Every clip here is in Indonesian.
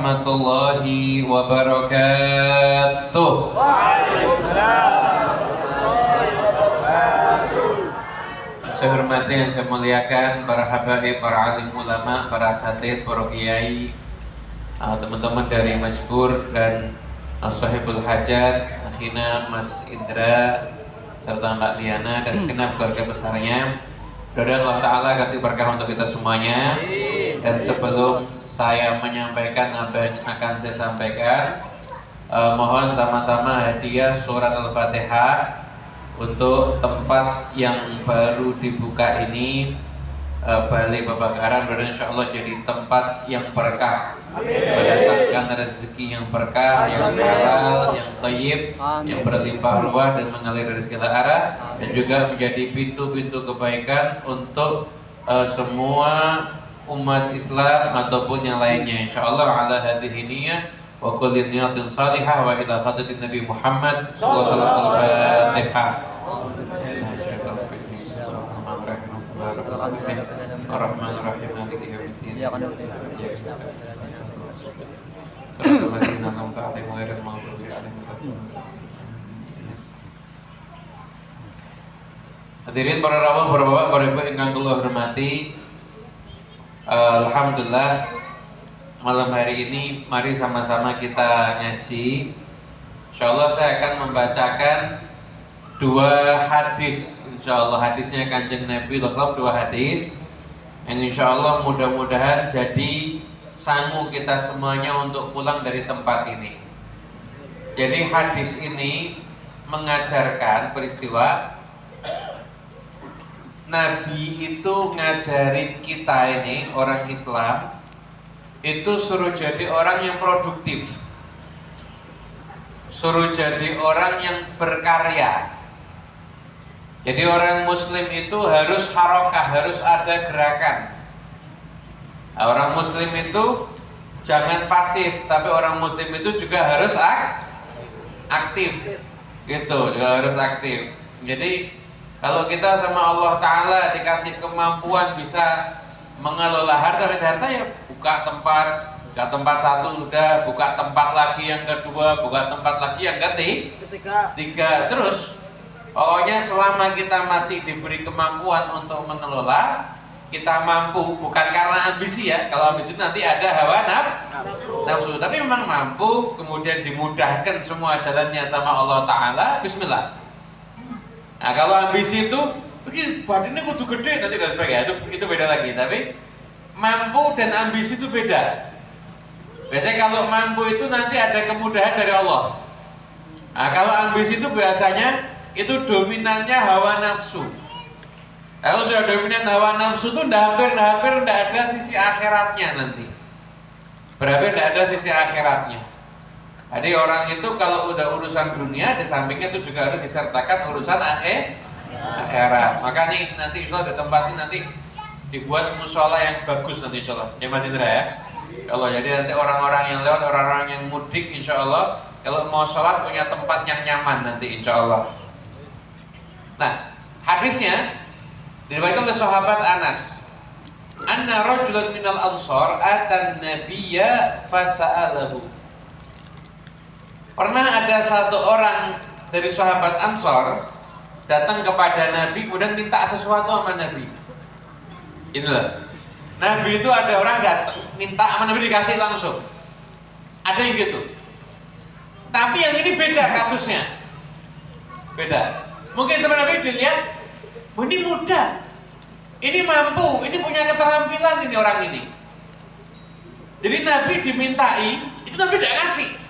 warahmatullahi wabarakatuh. Saya hormati dan saya muliakan para habaib, para alim ulama, para asatidz, para kiai, teman-teman dari Majbur dan Sahibul Hajat, akhina Mas Indra serta Mbak Liana dan segenap keluarga besarnya. Mudah-mudahan Allah Ta'ala kasih berkah untuk kita semuanya. Dan sebelum saya menyampaikan apa yang akan saya sampaikan, mohon sama-sama hadiah surat Al-Fatihah untuk tempat yang baru dibuka ini, Balai Babakaran. Mudah-mudahan insya Allah jadi tempat yang berkah, mendatangkan rezeki yang berkah, yang halal, yang thayyib, yang berlimpah ruah dan mengalir dari segala arah, dan juga menjadi pintu-pintu kebaikan untuk semua umat Islam ataupun yang lainnya. Insyaallah ala hadhihi niyyah wa kulli niyatin salihah wa ila hadratin Nabi Muhammad sallallahu alaihi wasallam. Ar-Rahmanir-Rahim maliki yaumiddin. Hadirin para rawuh, para bapak, para ibu ingkang kula hormati, alhamdulillah malam hari ini mari sama-sama kita ngaji. Insyaallah saya akan membacakan dua hadis. Insyaallah hadisnya Kanjeng Nabi SAW, dua hadis yang insyaallah mudah-mudahan jadi sangu kita semuanya untuk pulang dari tempat ini. Jadi hadis ini mengajarkan peristiwa Nabi itu ngajarin kita ini orang Islam itu suruh jadi orang yang produktif, suruh jadi orang yang berkarya. Jadi orang Muslim itu harus harokah, harus ada gerakan. Orang Muslim itu jangan pasif, tapi orang Muslim itu juga harus aktif, gitu, juga harus aktif. Jadi kalau kita sama Allah Ta'ala dikasih kemampuan bisa mengelola harta ya buka tempat satu udah, buka tempat lagi yang kedua, buka tempat lagi yang ketiga, terus pokoknya selama kita masih diberi kemampuan untuk mengelola, kita mampu, bukan karena ambisi ya. Kalau ambisi itu nanti ada hawa nafsu, tapi memang mampu, kemudian dimudahkan semua jalannya sama Allah Ta'ala, bismillah. Nah kalau ambisi itu, badannya kudu gede nanti dan sebagainya, itu beda lagi. Tapi mampu dan ambisi itu beda. Biasanya kalau mampu itu nanti ada kemudahan dari Allah. Nah kalau ambisi itu biasanya itu dominannya hawa nafsu. Kalau sudah dominan hawa nafsu itu hampir tidak ada sisi akhiratnya nanti. Berarti tidak ada sisi akhiratnya. Jadi orang itu kalau udah urusan dunia, di sampingnya itu juga harus disertakan urusan akhirat. Makanya nanti insya Allah di tempat ini nanti dibuat musola yang bagus nanti insya Allah. Ya Mas Indra ya. Insya Allah. Jadi nanti orang-orang yang lewat, orang-orang yang mudik insya Allah, kalau mau sholat punya tempat yang nyaman nanti insya Allah. Nah, hadisnya diriwayatkan oleh sahabat Anas. Anna rajulan minal ansar atan nabiyya fasa'alahu. Pernah ada satu orang dari sahabat Ansor datang kepada Nabi kemudian minta sesuatu sama Nabi. Inilah. Nabi itu ada orang datang minta sama Nabi dikasih langsung. Ada yang gitu. Tapi yang ini beda kasusnya. Beda. Mungkin sama Nabi dilihat, oh, ini muda, ini mampu, ini punya keterampilan ini orang ini. Jadi Nabi dimintai, itu Nabi tidak kasih.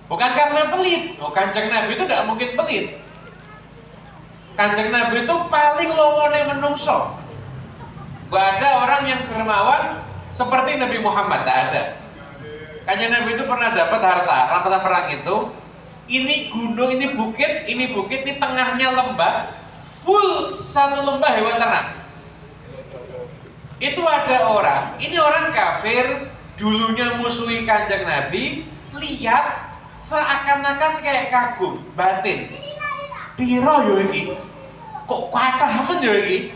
Bukan karena pelit, Kanjeng Nabi itu tidak mungkin pelit. Kanjeng Nabi itu paling lowone menungso. Gak ada orang yang dermawan seperti Nabi Muhammad, tak ada. Kanjeng Nabi itu pernah dapat harta, rampasan perang itu. Ini gunung, ini bukit, ini tengahnya lembah, full satu lembah hewan ternak. Itu ada orang, ini orang kafir, dulunya musuhi Kanjeng Nabi, lihat seakan-akan kayak kagum, batin. Piro yo iki? Kok kathah men yo iki?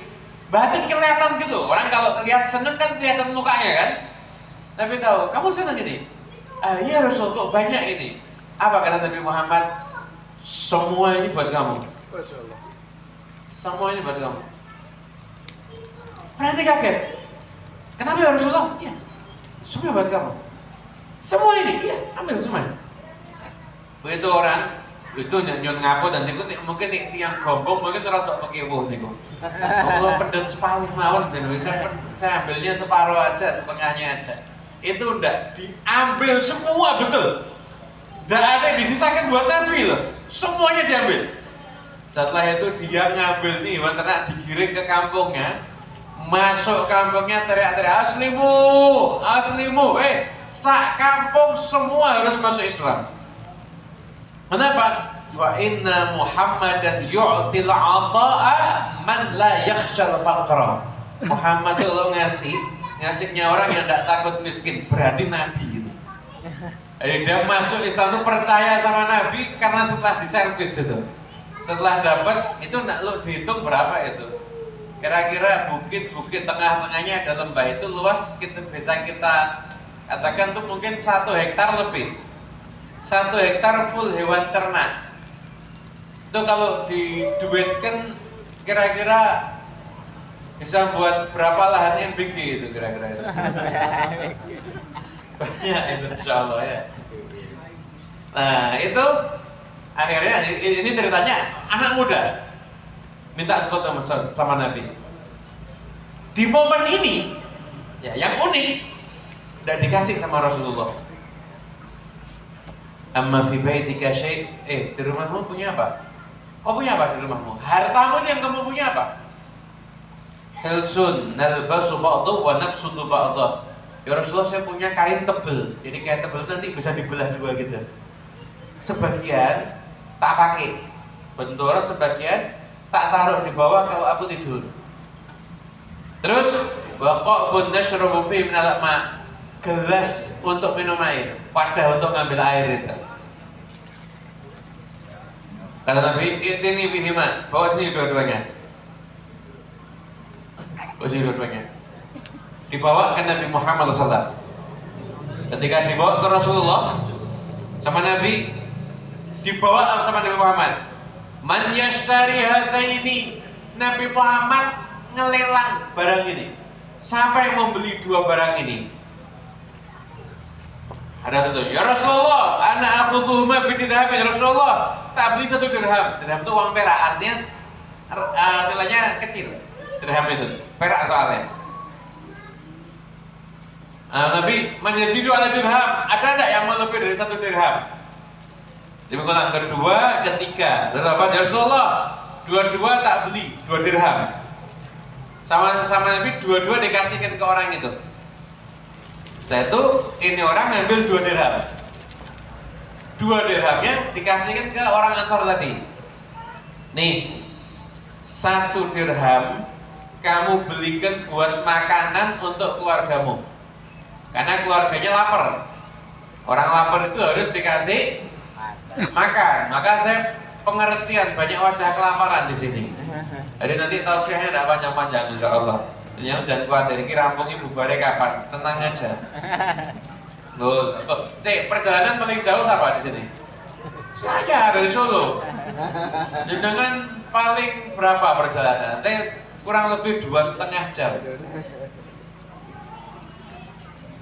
Batin kelihatan gitu. Orang kalau lihat seneng kan kelihatan mukanya kan. Nabi tahu, kamu senang ini? Iya Rasul, kok banyak ini? Apa kata Nabi Muhammad? Semua ini buat kamu. Masya Allah. Semua ini buat kamu. Berarti kaget. Kenapa ya Rasulullah? Iya, semua buat kamu. Semua ini, iya, ambil semuanya. Begitu orang itu nyon ngapo dan niku mungkin yang gombong mungkin rada pekewo niku. Kalau pedes paling mawon dan saya ambilnya separuh aja, setengahnya aja. Itu udah diambil semua betul. Tidak ada yang disisakan buat Nabi loh. Semuanya diambil. Setelah itu dia ngambil nih hewan ternak digiring ke kampungnya. Masuk kampungnya teriak-teriak aslimu, aslimu, sak kampung semua harus masuk Islam. Kenapa? Fa inna Muhammadan yu'til 'ata'a man la yakhshal faqra. Muhammad itu lo ngasihnya orang yang tidak takut miskin, berarti Nabi itu. Dia masuk Islam itu percaya sama Nabi karena setelah diservis itu. Setelah dapat itu nak lo dihitung berapa itu? Kira-kira bukit-bukit tengah-tengahnya ada lembah itu luas bisa kita katakan tuh mungkin 1 hektar lebih. 1 hektar full hewan ternak. Itu kalau diduitkan kira-kira bisa buat berapa lahan MBG itu kira-kira itu. Banyak itu insyaallah ya. Nah itu akhirnya ini ceritanya anak muda minta sesuatu sama Nabi. Di momen ini ya yang unik tidak dikasih sama Rasulullah. Amma fi baitika syai', di rumahmu punya apa? Kau punya apa di rumahmu? Hartamu yang kamu punya apa? Hilsun nalbasu ba'dhu wa nabsudu ba'dha. Ya Rasulullah, saya punya kain tebel. Jadi kain tebel nanti bisa dibelah dua gitu. Sebagian tak pakai, bentur, sebagian tak taruh di bawah kalau aku tidur. Terus waqa'bun nashrabu fi minal ma', gelas untuk minum air, wadah untuk ngambil air itu. Kata Nabi, ini bihima, bawa sini dua-duanya. Bawa sini dua-duanya. Dibawa ke Nabi Muhammad SAW. Ketika dibawa ke Rasulullah sama Nabi, dibawa sama Nabi Muhammad. Man yashtari hadaini, Nabi Muhammad ngelelang barang ini. Siapa yang membeli dua barang ini? Ada satu, ya Rasulullah, ana akhudhuhuma bidirham, ya Rasulullah, tak beli 1 dirham. Dirham itu uang perak, artinya nilainya kecil. Dirham itu, perak soalnya. Nabi menyazidu ala dirham, ada enggak yang lebih dari 1 dirham? Demikian kedua, ketiga, ya Rasulullah, dua-dua tak beli 2 dirham. Sama Nabi dua-dua dikasihkan ke orang itu. Saya tuh ini orang ngambil 2 dirham. 2 dirhamnya dikasihkan ke orang Ansor tadi. Nih, 1 dirham kamu belikan buat makanan untuk keluargamu. Karena keluarganya lapar. Orang lapar itu harus dikasih makan. Maka saya pengertian banyak wajah kelaparan di sini. Jadi nanti tausiahnya tidak panjang-panjang insya Allah. Yang jangan khawatir, ini rampung ibu bare kapan? Tenang aja. Loh, perjalanan paling jauh siapa di sini? Saya dari Solo. Dengan paling berapa perjalanan? Saya kurang lebih 2,5 jam.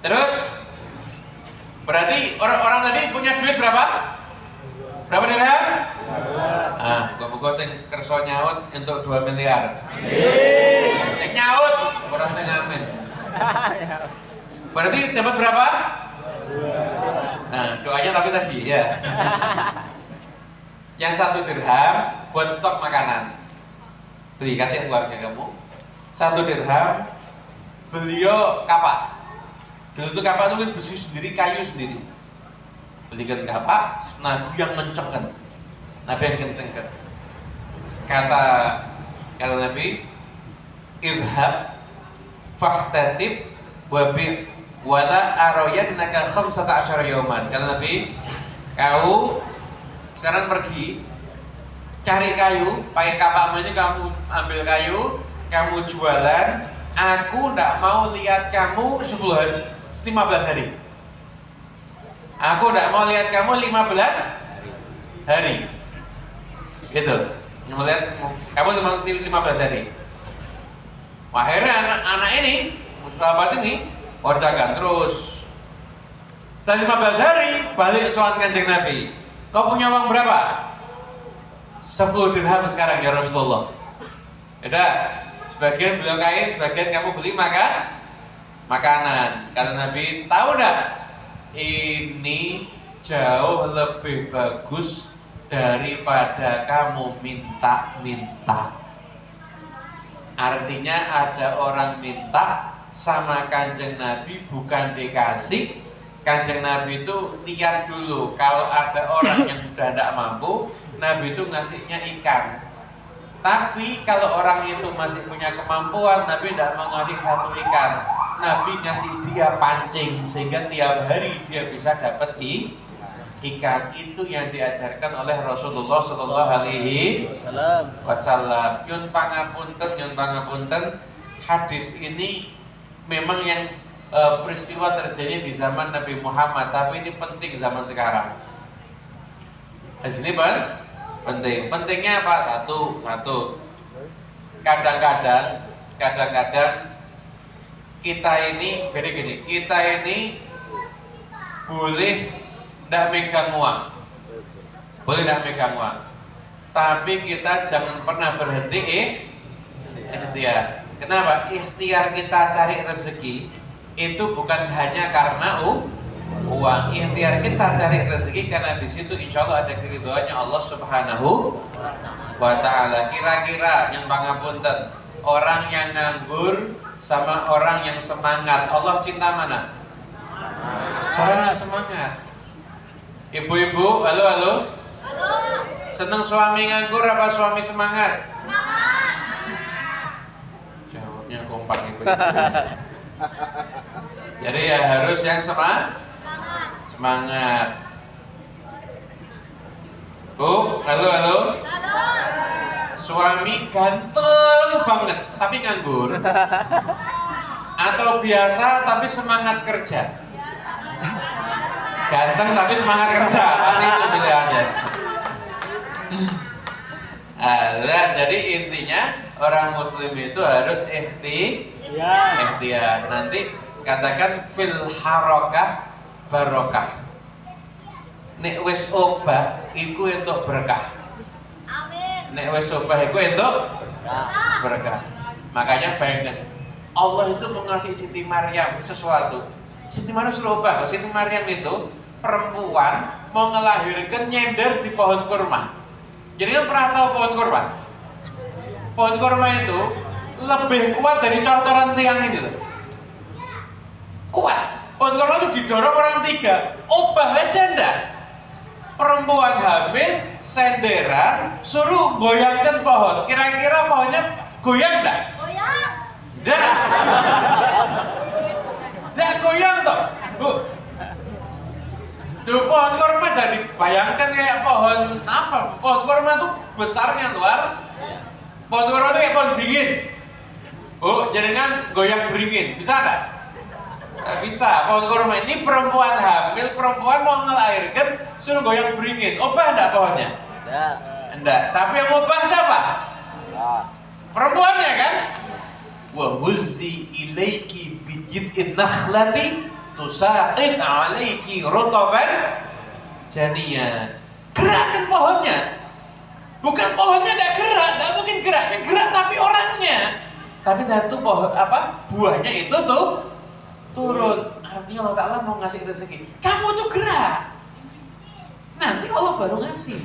Terus berarti orang tadi punya duit berapa? Berapa dirham? Buka-buka sing kerso nyaut untuk 2 miliar. Sing nyaut, ora sing ngamen. Berarti dapat berapa? Nah, doanya tapi tadi ya. Yang 1 dirham buat stok makanan. Beli kasih keluarga kamu. 1 dirham beliau kapak. Dulu itu kapak itu kan besi sendiri, kayu sendiri. Belikan kapak, Nabi yang kencengkan. Nabi yang kencengkan. Kata Nabi, idhab fahtatib wabi wala aroyannaka 15 yawman. Kata Nabi, kau sekarang pergi cari kayu, pakai kapakmu ini kamu ambil kayu, kamu jualan. Aku tidak mau lihat kamu 10 hari 15 hari. Aku tidak mau lihat kamu 15 hari. Gitu. Mau lihat kamu 15 hari. Akhirnya anak ini, sahabat ini, kerjakan terus. Setelah 15 hari, balik sholat Kanjeng Nabi. Kau punya uang berapa? 10 dirham sekarang ya Rasulullah. Udah, sebagian beliau kain, sebagian kamu beli makanan. Kata Nabi, tahu enggak? Ini jauh lebih bagus daripada kamu minta-minta. Artinya ada orang minta sama Kanjeng Nabi bukan dikasih. Kanjeng Nabi itu lihat dulu, kalau ada orang yang udah tidak mampu, Nabi itu ngasihnya ikan. Tapi kalau orang itu masih punya kemampuan, Nabi tidak mau ngasih satu ikan. Nabi ngasih dia pancing, sehingga tiap hari dia bisa dapat ikan. Itu yang diajarkan oleh Rasulullah Sallallahu Alaihi Wasallam. Nyun pangapunten, hadis ini memang yang peristiwa terjadi di zaman Nabi Muhammad, tapi ini penting zaman sekarang. Di sini penting. Pentingnya apa? Satu. Kadang-kadang kita ini gini, kita ini boleh tidak megang uang, tapi kita jangan pernah berhenti ikhtiar. Kenapa? Ikhtiar kita cari rezeki itu bukan hanya karena uang. Ikhtiar kita cari rezeki karena di situ insya Allah ada keridhaannya Allah Subhanahu wa Ta'ala. Kira-kira yang pangapunten, orang yang nganggur sama orang yang semangat, Allah cinta mana? Orang yang semangat. Ibu-ibu, halo. Seneng suami nganggur apa suami semangat? Jawabnya kompak ibu-ibu. Jadi ya harus yang semangat. Bu, halo. Suami ganteng banget tapi nganggur, atau biasa tapi semangat kerja? Ganteng tapi semangat kerja, pasti itu pilihannya. Jadi intinya orang muslim itu harus ikhtiar. Nanti katakan fil harokah barokah. Nek wis obah iku entuk berkah. Amin. Nek wis obah iku entuk berkah. Makanya bayangkan Allah itu mengasih Siti Maryam sesuatu. Siti Maryam suruh obah. Siti Maryam itu perempuan mau ngelahirkan nyender di pohon kurma. Jadi kan pernah tahu pohon kurma? Pohon kurma itu lebih kuat dari corcoran tiang ini loh. Kuat. Pohon kurma itu didorong orang 3. Obah aja ndak. Perempuan hamil senderan suruh goyangkan pohon. Kira-kira pohonnya goyang ndak? Goyang. Ndak goyang toh, Bu. Tuh pohon kurma jadi bayangkan kayak pohon apa? Pohon kurma itu besarnya luar. Pohon kurma itu kayak pohon beringin. Bu, jaringan goyang beringin, bisa nggak? Nggak bisa. Pohon kurma ini perempuan hamil, perempuan mau ngelahirkan, suruh goyang beringin. Obah nggak pohonnya? Nggak. Tapi yang obah siapa? Perempuannya kan? Wa huzzi ilaiki bijid'in nakhlati tusaqit 'alaiki rutaban janiyan. Gerakkan pohonnya. Bukan pohonnya enggak gerak, enggak mungkin gerak. Yang gerak tapi orangnya. Tapi satu pohon buahnya itu tuh turun. Artinya Allah Ta'ala mau ngasih rezeki. Kamu tuh gerak. Nanti Allah baru ngasih.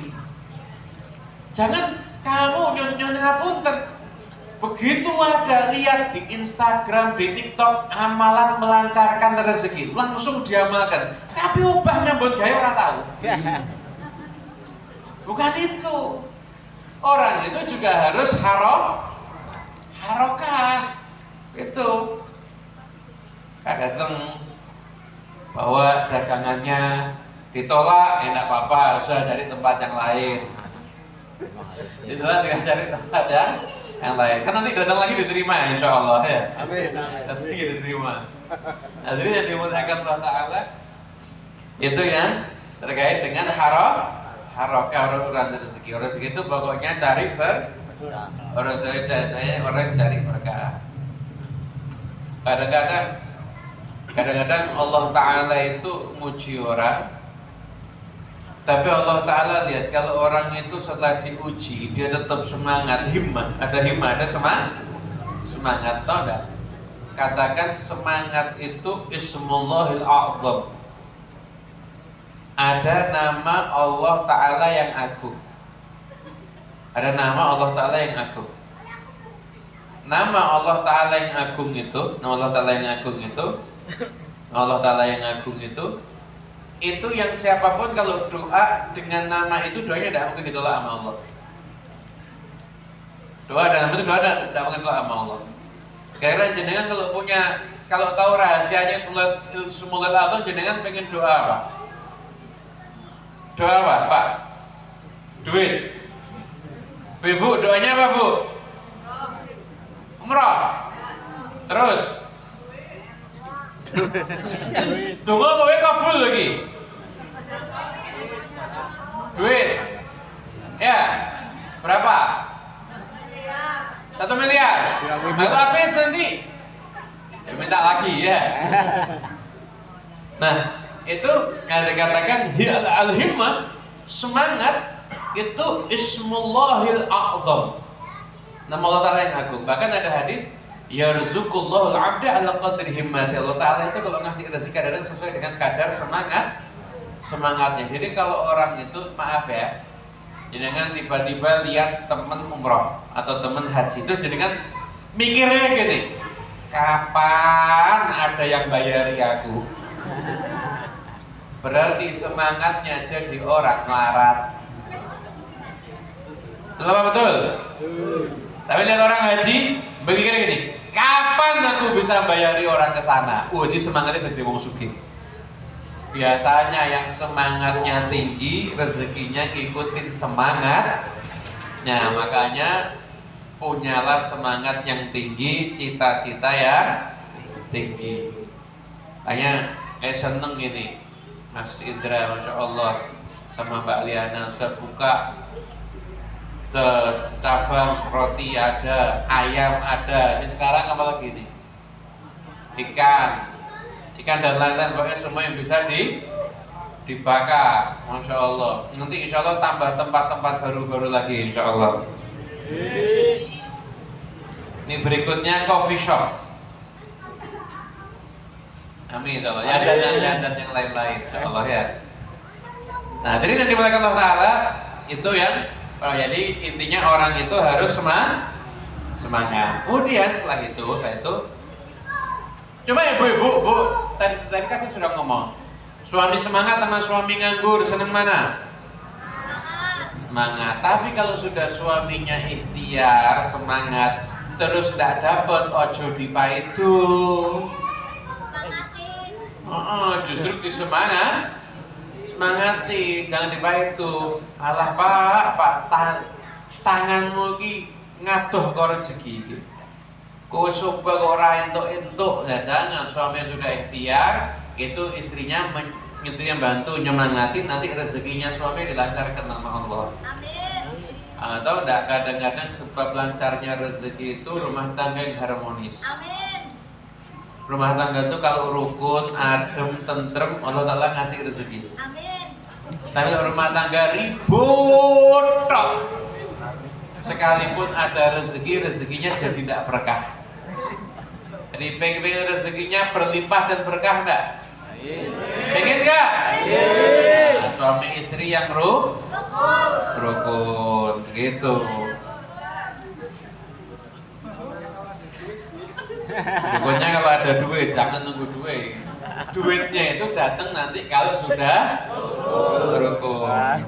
Jangan kamu nyon-nyon ngapunten. Begitu ada lihat di Instagram, di TikTok amalan melancarkan rezeki, langsung diamalkan. Tapi ubah nyambut gaya orang tahu. Bukan itu. Orang itu juga harus harokah. Itu. Kadang bawa dagangannya ditolak, enggak apa-apa, usah cari tempat yang lain. Itulah dengan cari tempat yang lain. Kan nanti datang lagi diterima insya Allah ya. Amin. Nanti diterima. Hadirin yang dimuliakan Allah Ta'ala, itu yang terkait dengan harokah urusan rezeki. Rezeki itu pokoknya cari orang yang cari berkah. Kadang-kadang Allah Ta'ala itu muji orang, tapi Allah Ta'ala lihat kalau orang itu setelah diuji dia tetap semangat, ada semangat, tau enggak? Katakan semangat itu Ismullahil A'zam, ada nama Allah Ta'ala yang agung, ada nama Allah Ta'ala yang agung. Nama Allah Ta'ala yang agung itu, Allah Ta'ala yang agung itu yang siapapun kalau doa dengan nama itu, doanya tidak mungkin ditolak sama Allah. Doa dengan nama itu tidak mungkin ditolak sama Allah. Karena jenengan kalau tahu rahasianya Ismullahil A'zam, jenengan pengen doa apa? Doa apa, Pak? Duit. Bu, doanya apa, Bu? Umrah. Terus tunggu kowe kabul lagi. Duit. Ya. Berapa? 1 miliar. Kalau habis nanti ya minta lagi ya. Nah, itu yang dikatakan al-himmah, semangat itu Ismullahil A'zam, nama Allah Ta'ala yang agung. Bahkan ada hadis, yarzuqullahul 'abda 'ala qadri himmati. Allah Ta'ala itu kalau ngasih rezeki kadang sesuai dengan kadar semangatnya. Jadi kalau orang itu, maaf ya, jangan tiba-tiba lihat temen umroh atau temen haji terus jangan mikirnya gini, kapan ada yang bayari aku? Berarti semangatnya jadi orang melarat. Betul apa betul? Tapi lihat orang haji berpikir gini, kapan aku bisa bayari orang ke sana? Ini semangatnya dari wong sugih. Biasanya yang semangatnya tinggi, rezekinya ngikutin semangatnya. Makanya punyalah semangat yang tinggi, cita-cita yang tinggi. Makanya seneng ini Mas Indra, Masya Allah, sama Mbak Liana saya buka ke cabang roti ada, ayam ada. Ini sekarang apa lagi nih? Ikan dan lain-lain, pokoknya semua yang bisa dibakar. Masya Allah. Nanti insya Allah tambah tempat-tempat baru-baru lagi insya Allah. Ini berikutnya coffee shop. Amin insya Allah. Ya dan yang lain-lain insya Allah ya. Nah, jadi yang dimuliakan Allah Ta'ala itu yang jadi intinya orang itu harus semangat. Kemudian setelah itu saya itu coba ya bu, tadi kan saya sudah ngomong, suami semangat sama suami nganggur, seneng mana? Semangat. Tapi kalau sudah suaminya ikhtiar semangat terus tidak dapat, ojo dipaitu. Justru semangati, jangan dipaitu. Alah Pak, tanganmu ki ngadoh kok rezeki iki. Kowe coba kok ora entuk-entuk, ya jangan. Suami sudah ikhtiar, itu istrinya bantu nyemangatin, nanti rezekinya suami dilancarkan nama Allah. Amin. Atau enggak, kadang-kadang sebab lancarnya rezeki itu rumah tangga yang harmonis. Amin. Rumah tangga itu kalau rukun, adem, tentrem, Allah Ta'ala ngasih rezeki. Amin. Tapi rumah tangga ribut tok, sekalipun ada rezeki, rezekinya jadi tidak berkah. Jadi pengen rezekinya berlimpah dan berkah enggak? Pengen enggak? Nah, suami istri yang rukun gitu. Pokoknya kalau ada duit, jangan nunggu duit. Duitnya itu datang nanti kalau sudah rukun.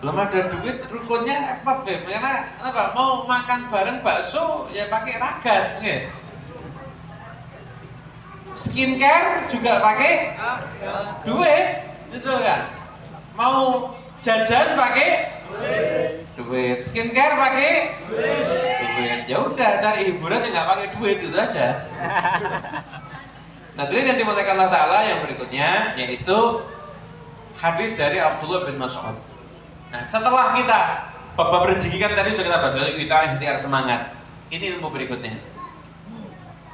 Belum ada duit, rukunnya apa, Beb? Karena apa? Mau makan bareng bakso ya pakai ragat, ya. Skincare juga pakai duit, gitu kan? Mau jajan pakai duit, skincare pakai duit. Ya udah, cari hiburan yang nggak pakai duit itu aja. Hadirin yang dimuliakan Allah Ta'ala, yang berikutnya yaitu hadis dari Abdullah bin Mas'ud. Nah, setelah kita bab rezeki kan tadi sudah kita bahas, kita ikhtiar semangat. Ini ilmu berikutnya.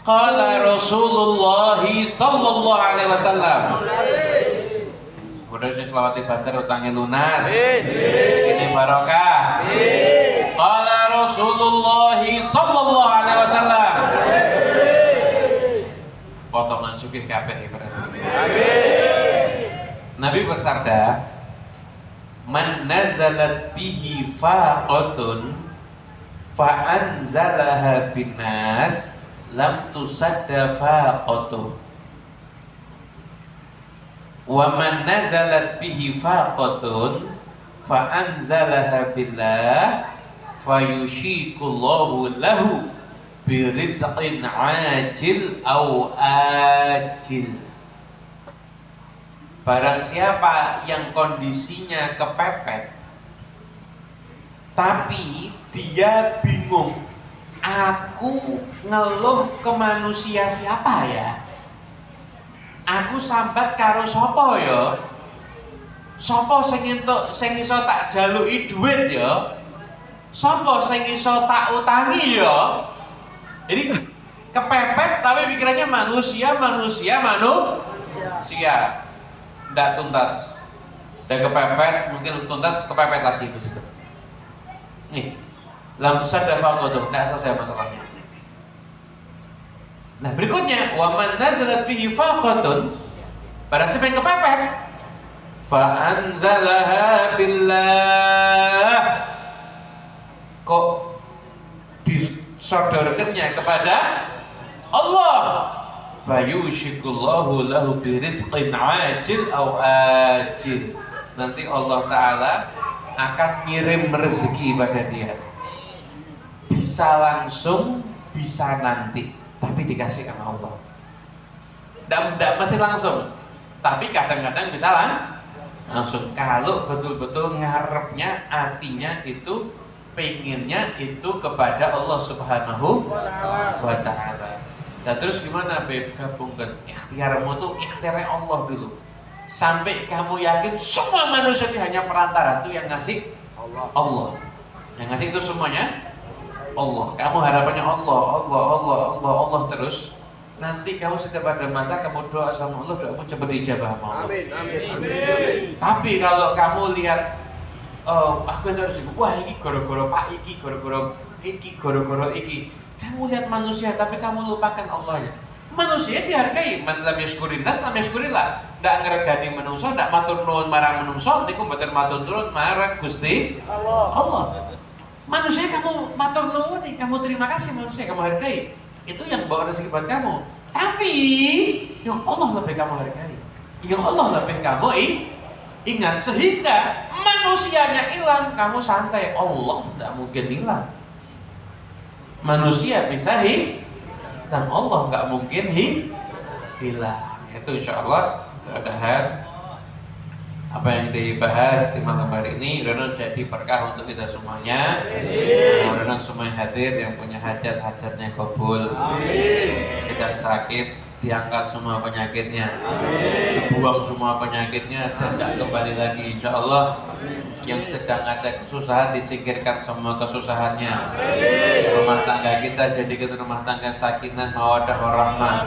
Qala Rasulullah sallallahu alaihi wasallam. Udah sing selawati banter utangnya lunas. Segini barokah. Qala Rasulullah sallallahu alaihi wasallam. Potongan sugih kabeh berarti. Nabi bersabda, "Man nazalat bihi faqatun fa anzalaha binnas lam tusadda faqatuh. Wa man nazalat bihi faqatun fa anzalaha billah fayushikullahu lahu birizqin ajil au ajil." Barang siapa yang kondisinya kepepet tapi dia bingung, aku ngeluh ke manusia siapa ya? Aku sambat karo sapa ya? Sapa sing iso tak jaluki dhuwit ya? Sapa sing iso tak utangi ya? Jadi kepepet tapi pikirannya manusia. Nggak tuntas. Udah kepepet, mungkin tuntas, kepepet lagi gitu. Nih, lam tusadda faqatuh, nggak selesai masalahnya. Nah, berikutnya, wa man nazalat bihi faqatun, pada siapa yang kepepet, fa anzalaha billah, kok disodorkannya kepada Allah, fayushikullahu lahu birizqin ajil au ajil. Nanti Allah Ta'ala akan ngirim rezeki pada dia, bisa langsung, bisa nanti, tapi dikasih sama Allah. Tidak mesti langsung, tapi kadang-kadang bisa langsung. Kalau betul-betul ngarepnya, artinya itu pengennya itu kepada Allah Subhanahu wa Ta'ala. Nah, terus gimana Beb? Gabungkan ikhtiarmu tuh ikhtiarnya Allah dulu, sampai kamu yakin semua manusia ini hanya perantara, tuh yang ngasih Allah. Yang ngasih itu semuanya Allah. Kamu harapannya Allah terus. Nanti kamu sudah pada masa kamu doa sama Allah, doamu cepat dijabah sama Allah. Amin. Tapi kalau kamu lihat, aku harus wah ini goro-goro Pak iki, goro-goro iki. Kamu lihat manusia tapi kamu lupakan Allahnya. Manusia dihargai, man lam yashkurin nas lam yashkurillah. Ndak ngregani manungsa, ndak matur nuwun marang manungsa, niku mboten matur nuwun marang Gusti Allah. Manusia kamu matur nuwun, kamu terima kasih, manusia kamu hargai. Itu yang bawa rezeki buat kamu. Tapi yang Allah lebih kamu hargai, yang Allah lebih kamu ingat, sehingga manusianya hilang, kamu santai. Allah ndak mungkin hilang. Manusia bisa dan Allah nggak mungkin hilang. Itu insya Allah mudah-mudahan apa yang dibahas di malam hari ini mudah-mudahan jadi berkah untuk kita semuanya. Mudah-mudahan semua yang hadir yang punya hajat-hajatnya kabul. Sedang sakit diangkat semua penyakitnya, buang semua penyakitnya dan tidak kembali lagi insya Allah. Yang sedang ada kesusahan disingkirkan semua kesusahannya. Rumah tangga kita jadikan rumah tangga sakinah mawaddah warahmah.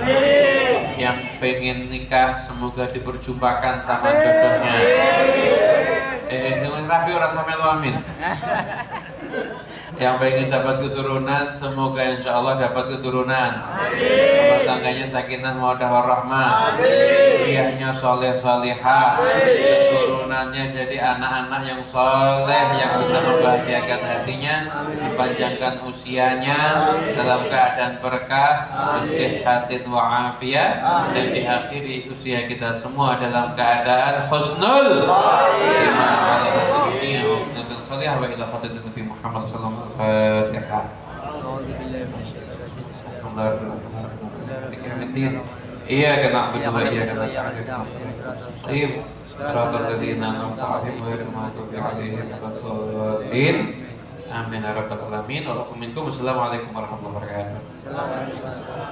Yang pengen nikah semoga diperjumpakan sama jodohnya. Sing rapi ora sampe lu amin. Yang pengen dapat keturunan semoga insya Allah dapat keturunan. Rumah tangganya sakinah mawaddah warahmah. Zuriyahnya soleh solehah. Keturunannya jadi anak-anak yang soleh yang bisa membahagiakan hatinya, dipanjangkan usianya dalam keadaan berkah, bersihatin wa afiyah, dan diakhiri usia kita semua dalam keadaan husnul salihah wa ila khatamin Nabi Muhammad sallallahu alaihi wasallam. Iya kena betul iya kena sangat. Siratal ladzina an'amta 'alaihim ghairil maghdubi 'alaihim waladdallin. Amin ya rabbal alamin. Wa lakum minkum. Assalamualaikum warahmatullahi wabarakatuh.